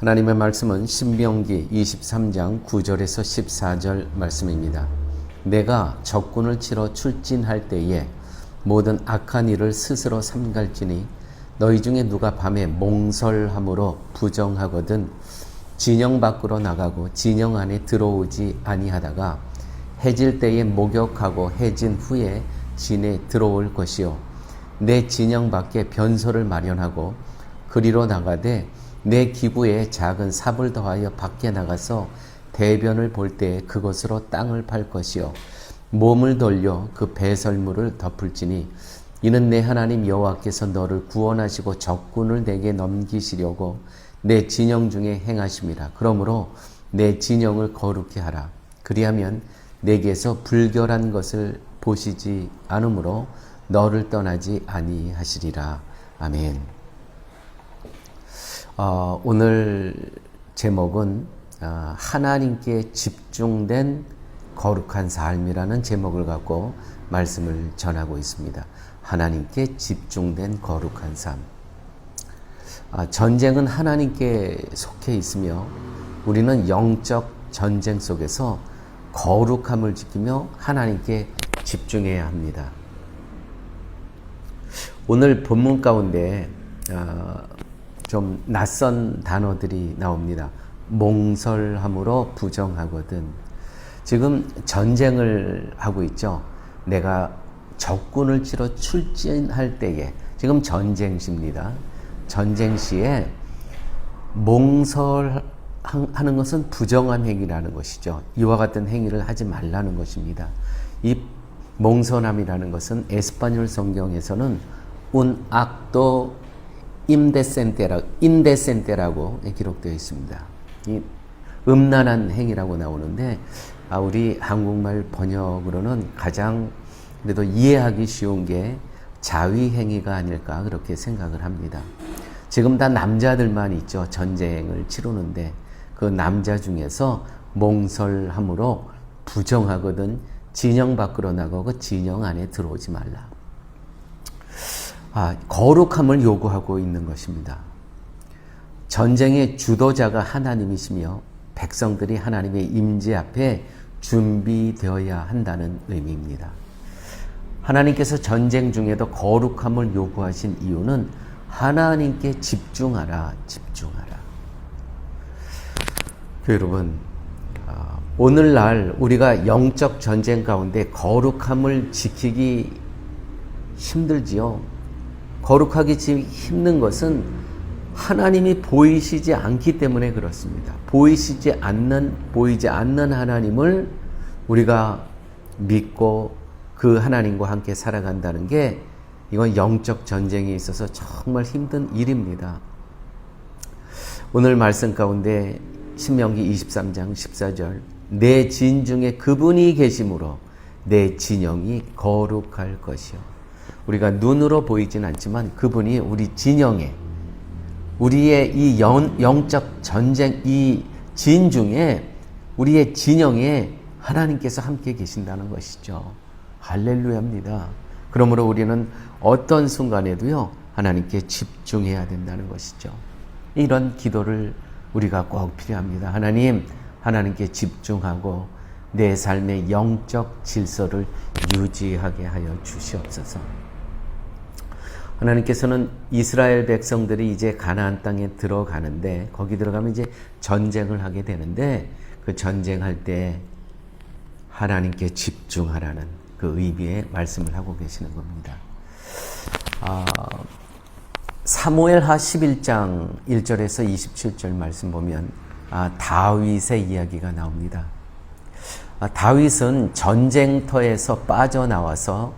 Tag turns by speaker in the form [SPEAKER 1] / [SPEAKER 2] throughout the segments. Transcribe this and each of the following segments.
[SPEAKER 1] 하나님의 말씀은 신명기 23장 9절에서 14절 말씀입니다. 내가 적군을 치러 출진할 때에 모든 악한 일을 스스로 삼갈지니 너희 중에 누가 밤에 몽설함으로 부정하거든 진영 밖으로 나가고 진영 안에 들어오지 아니하다가 해질 때에 목욕하고 해진 후에 진에 들어올 것이요 내 진영 밖에 변소를 마련하고 그리로 나가되 내 기구에 작은 삽을 더하여 밖에 나가서 대변을 볼 때 그것으로 땅을 팔 것이요 몸을 돌려 그 배설물을 덮을지니 이는 내 하나님 여호와께서 너를 구원하시고 적군을 내게 넘기시려고 내 진영 중에 행하심이라. 그러므로 내 진영을 거룩히 하라. 그리하면 내게서 불결한 것을 보시지 않으므로 너를 떠나지 아니하시리라. 아멘. 오늘 제목은 하나님께 집중된 거룩한 삶이라는 제목을 갖고 말씀을 전하고 있습니다. 하나님께 집중된 거룩한 삶. 전쟁은 하나님께 속해 있으며 우리는 영적 전쟁 속에서 거룩함을 지키며 하나님께 집중해야 합니다. 오늘 본문 가운데 좀 낯선 단어들이 나옵니다. 몽설함으로 부정하거든. 지금 전쟁을 하고 있죠. 내가 적군을 치러 출진할 때에, 지금 전쟁시입니다. 전쟁시에 몽설하는 것은 부정한 행위라는 것이죠. 이와 같은 행위를 하지 말라는 것입니다. 이 몽설함이라는 것은 에스파뇰 성경에서는 un acto 인데센테라고 기록되어 있습니다. 이 음란한 행위라고 나오는데 우리 한국말 번역으로는 가장 그래도 이해하기 쉬운 게 자위 행위가 아닐까 그렇게 생각을 합니다. 지금 다 남자들만 있죠. 전쟁을 치르는데 그 남자 중에서 몽설함으로 부정하거든 진영 밖으로 나가고 진영 안에 들어오지 말라. 거룩함을 요구하고 있는 것입니다. 전쟁의 주도자가 하나님이시며 백성들이 하나님의 임재 앞에 준비되어야 한다는 의미입니다. 하나님께서 전쟁 중에도 거룩함을 요구하신 이유는 하나님께 집중하라. 여러분, 오늘날 우리가 영적 전쟁 가운데 거룩함을 지키기 힘들지요. 거룩하기 힘든 것은 하나님이 보이시지 않기 때문에 그렇습니다. 보이지 않는 하나님을 우리가 믿고 그 하나님과 함께 살아간다는 게 이건 영적 전쟁에 있어서 정말 힘든 일입니다. 오늘 말씀 가운데 신명기 23장 14절 내 진 중에 그분이 계심으로 내 진영이 거룩할 것이요. 우리가 눈으로 보이진 않지만 그분이 우리 진영에, 우리의 이 영적 전쟁 이 진 중에 우리의 진영에 하나님께서 함께 계신다는 것이죠. 할렐루야입니다. 그러므로 우리는 어떤 순간에도요 하나님께 집중해야 된다는 것이죠. 이런 기도를 우리가 꼭 필요합니다. 하나님께 집중하고 내 삶의 영적 질서를 유지하게 하여 주시옵소서. 하나님께서는 이스라엘 백성들이 이제 가나안 땅에 들어가는데 거기 들어가면 이제 전쟁을 하게 되는데 그 전쟁할 때 하나님께 집중하라는 그 의미의 말씀을 하고 계시는 겁니다. 사무엘하 11장 1절에서 27절 말씀 보면 다윗의 이야기가 나옵니다. 다윗은 전쟁터에서 빠져나와서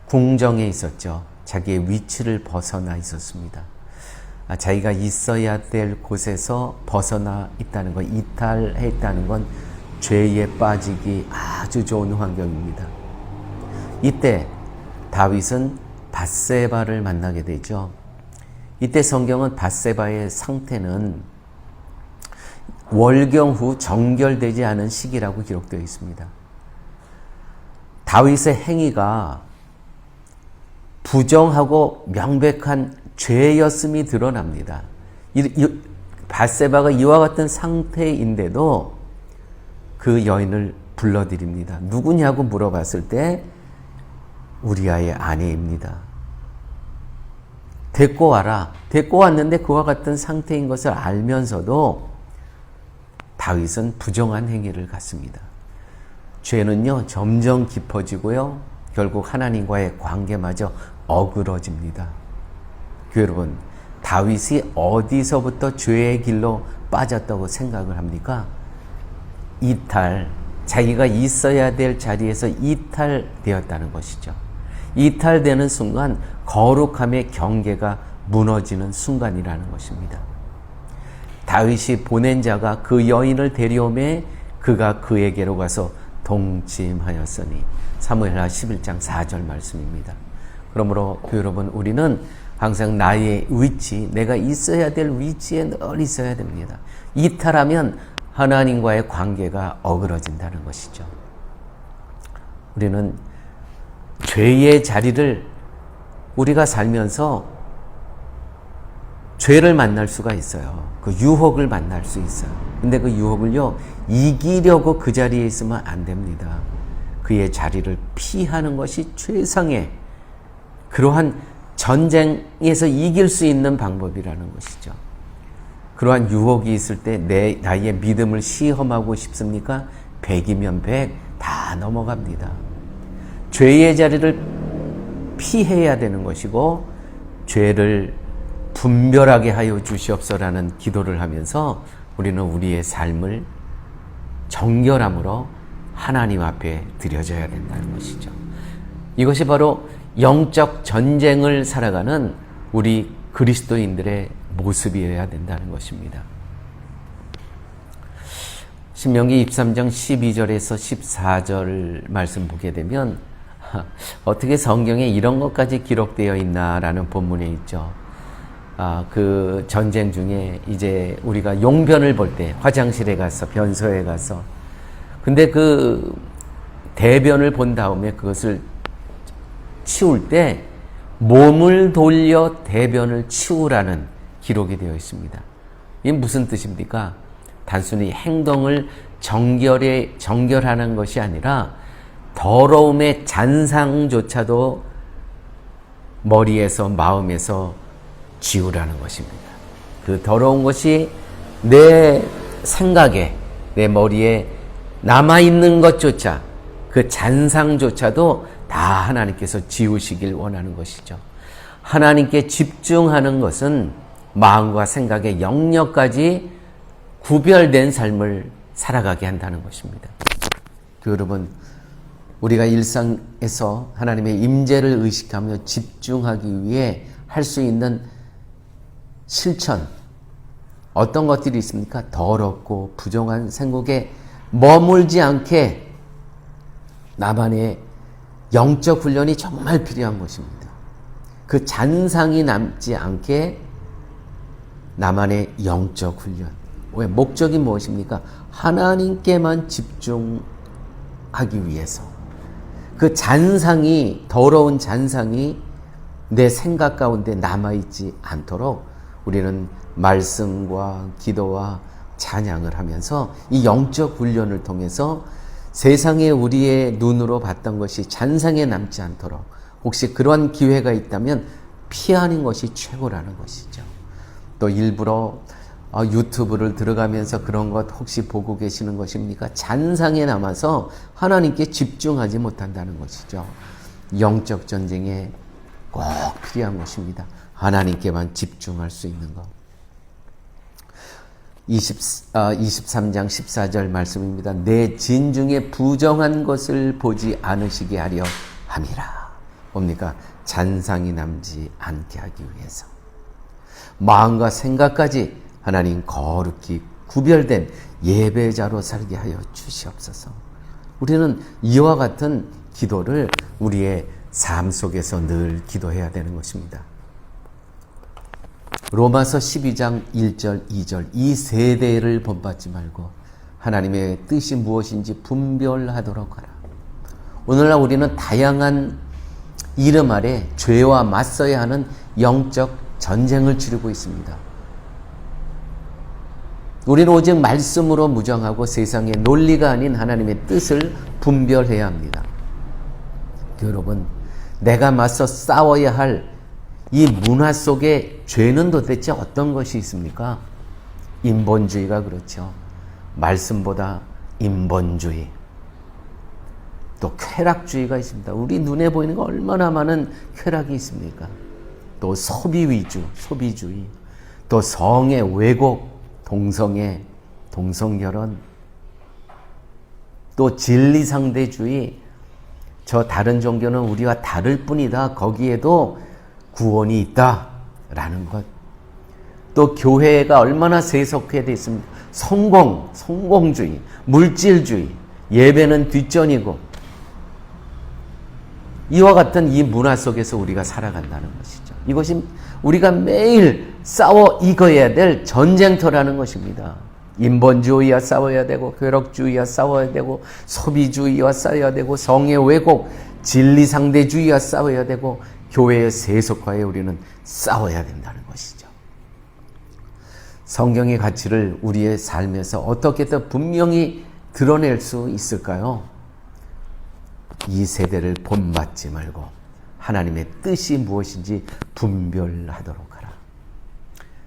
[SPEAKER 1] 궁정에 있었죠. 자기의 위치를 벗어나 있었습니다. 자기가 있어야 될 곳에서 벗어나 있다는 건, 이탈해 있다는 건 죄에 빠지기 아주 좋은 환경입니다. 이때 다윗은 밧세바를 만나게 되죠. 이때 성경은 밧세바의 상태는 월경 후 정결되지 않은 시기라고 기록되어 있습니다. 다윗의 행위가 부정하고 명백한 죄였음이 드러납니다. 밧세바가 이와 같은 상태인데도 그 여인을 불러드립니다. 누구냐고 물어봤을 때 우리아의 아내입니다. 데리고 와라. 데리고 왔는데 그와 같은 상태인 것을 알면서도 다윗은 부정한 행위를 갖습니다. 죄는요 점점 깊어지고요 결국 하나님과의 관계마저 어그러집니다. 여러분, 다윗이 어디서부터 죄의 길로 빠졌다고 생각을 합니까? 자기가 있어야 될 자리에서 이탈되었다는 것이죠. 이탈되는 순간 거룩함의 경계가 무너지는 순간이라는 것입니다. 다윗이 보낸 자가 그 여인을 데려오매 그가 그에게로 가서 동침하였으니 사무엘하 11장 4절 말씀입니다. 그러므로 여러분, 우리는 항상 나의 위치, 내가 있어야 될 위치에 늘 있어야 됩니다. 이탈하면 하나님과의 관계가 어그러진다는 것이죠. 우리는 죄의 자리를 우리가 살면서 죄를 만날 수가 있어요. 그 유혹을 만날 수 있어요. 근데 그 유혹을요, 이기려고 그 자리에 있으면 안 됩니다. 그의 자리를 피하는 것이 최상의 그러한 전쟁에서 이길 수 있는 방법이라는 것이죠. 그러한 유혹이 있을 때 나의 믿음을 시험하고 싶습니까? 100이면 100 다 넘어갑니다. 죄의 자리를 피해야 되는 것이고 죄를 분별하게 하여 주시옵소서라는 기도를 하면서 우리는 우리의 삶을 정결함으로 하나님 앞에 드려져야 된다는 것이죠. 이것이 바로 영적 전쟁을 살아가는 우리 그리스도인들의 모습이어야 된다는 것입니다. 신명기 23장 12절에서 14절 말씀 보게 되면 어떻게 성경에 이런 것까지 기록되어 있나라는 본문에 있죠. 그 전쟁 중에 이제 우리가 용변을 볼 때 화장실에 가서 변소에 가서 근데 그 대변을 본 다음에 그것을 치울 때 몸을 돌려 대변을 치우라는 기록이 되어 있습니다. 이게 무슨 뜻입니까? 단순히 행동을 정결하는 것이 아니라 더러움의 잔상조차도 머리에서 마음에서 지우라는 것입니다. 그 더러운 것이 내 생각에, 내 머리에 남아있는 것조차, 그 잔상조차도 다 하나님께서 지우시길 원하는 것이죠. 하나님께 집중하는 것은 마음과 생각의 영역까지 구별된 삶을 살아가게 한다는 것입니다. 여러분, 우리가 일상에서 하나님의 임재를 의식하며 집중하기 위해 할 수 있는 실천, 어떤 것들이 있습니까? 더럽고 부정한 생각에 머물지 않게 나만의 영적 훈련이 정말 필요한 것입니다. 그 잔상이 남지 않게 나만의 영적 훈련. 왜? 목적이 무엇입니까? 하나님께만 집중하기 위해서. 그 잔상이, 더러운 잔상이 내 생각 가운데 남아있지 않도록 우리는 말씀과 기도와 찬양을 하면서 이 영적 훈련을 통해서 세상에 우리의 눈으로 봤던 것이 잔상에 남지 않도록 혹시 그런 기회가 있다면 피하는 것이 최고라는 것이죠. 또 일부러 유튜브를 들어가면서 그런 것 혹시 보고 계시는 것입니까? 잔상에 남아서 하나님께 집중하지 못한다는 것이죠. 영적 전쟁에 꼭 필요한 것입니다. 하나님께만 집중할 수 있는 것. 23장 14절 말씀입니다. 내 진중에 부정한 것을 보지 않으시게 하려 함이라. 뭡니까? 잔상이 남지 않게 하기 위해서. 마음과 생각까지 하나님 거룩히 구별된 예배자로 살게 하여 주시옵소서. 우리는 이와 같은 기도를 우리의 삶 속에서 늘 기도해야 되는 것입니다. 로마서 12장 1절 2절 이 세대를 본받지 말고 하나님의 뜻이 무엇인지 분별하도록 하라. 오늘날 우리는 다양한 이름 아래 죄와 맞서야 하는 영적 전쟁을 치르고 있습니다. 우리는 오직 말씀으로 무정하고 세상의 논리가 아닌 하나님의 뜻을 분별해야 합니다. 여러분, 내가 맞서 싸워야 할 이 문화 속에 죄는 도대체 어떤 것이 있습니까? 인본주의가 그렇죠. 말씀보다 인본주의. 또 쾌락주의가 있습니다. 우리 눈에 보이는 거 얼마나 많은 쾌락이 있습니까? 또 소비 위주, 소비주의. 또 성의 왜곡, 동성애, 동성결혼. 또 진리상대주의. 저 다른 종교는 우리와 다를 뿐이다. 거기에도 구원이 있다라는 것. 또 교회가 얼마나 세속화되어 있습니까? 성공주의, 물질주의, 예배는 뒷전이고, 이와 같은 이 문화 속에서 우리가 살아간다는 것이죠. 이것이 우리가 매일 싸워 이겨야 될 전쟁터라는 것입니다. 인본주의와 싸워야 되고, 쾌락주의와 싸워야 되고, 소비주의와 싸워야 되고, 성의 왜곡, 진리상대주의와 싸워야 되고, 교회의 세속화에 우리는 싸워야 된다는 것이죠. 성경의 가치를 우리의 삶에서 어떻게 더 분명히 드러낼 수 있을까요? 이 세대를 본받지 말고 하나님의 뜻이 무엇인지 분별하도록 하라.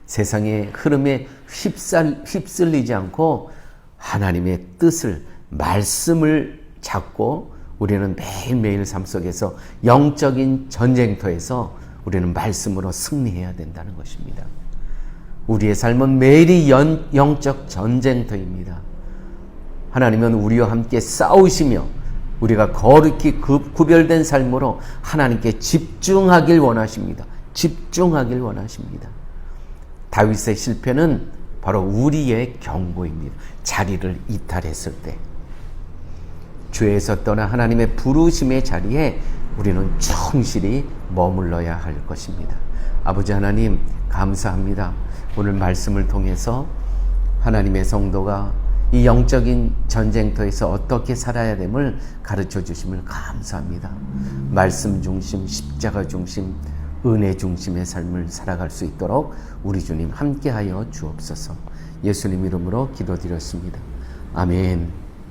[SPEAKER 1] 세상의 흐름에 휩쓸리지 않고 하나님의 뜻을, 말씀을 잡고 우리는 매일매일 삶 속에서 영적인 전쟁터에서 우리는 말씀으로 승리해야 된다는 것입니다. 우리의 삶은 매일이 영적 전쟁터입니다. 하나님은 우리와 함께 싸우시며 우리가 거룩히 구별된 삶으로 하나님께 집중하길 원하십니다. 집중하길 원하십니다. 다윗의 실패는 바로 우리의 경고입니다. 자리를 이탈했을 때, 죄에서 떠나 하나님의 부르심의 자리에 우리는 충실히 머물러야 할 것입니다. 아버지 하나님, 감사합니다. 오늘 말씀을 통해서 하나님의 성도가 이 영적인 전쟁터에서 어떻게 살아야 됨을 가르쳐 주심을 감사합니다. 말씀 중심, 십자가 중심, 은혜 중심의 삶을 살아갈 수 있도록 우리 주님 함께하여 주옵소서. 예수님 이름으로 기도드렸습니다. 아멘.